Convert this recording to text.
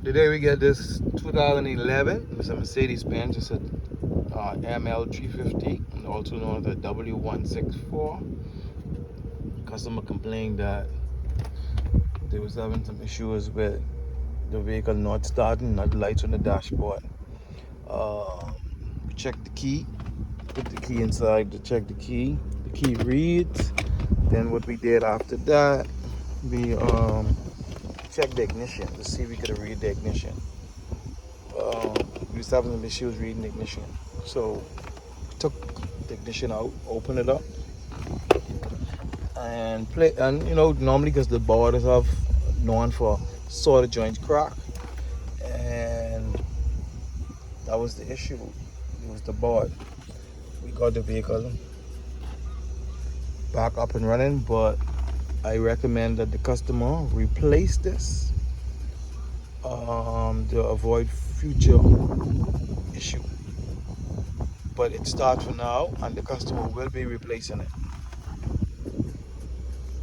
Today we get this 2011. It's a Mercedes-Benz. It's a ML350, and also known as a W164. Customer complained that they was having some issues with the vehicle not starting, not lights on the dashboard. We checked the key, put the key inside to check the key. The key reads. Then what we did after that, we checked the ignition to see if we could read the ignition. We was having some issues reading the ignition, so took the ignition out, opened it up, and play. And normally because the borders have known for solder joints crack, and that was the issue. It was the board. We got the vehicle back up and running, but I recommend that the customer replace this to avoid future issue. But it starts for now, and the customer will be replacing it.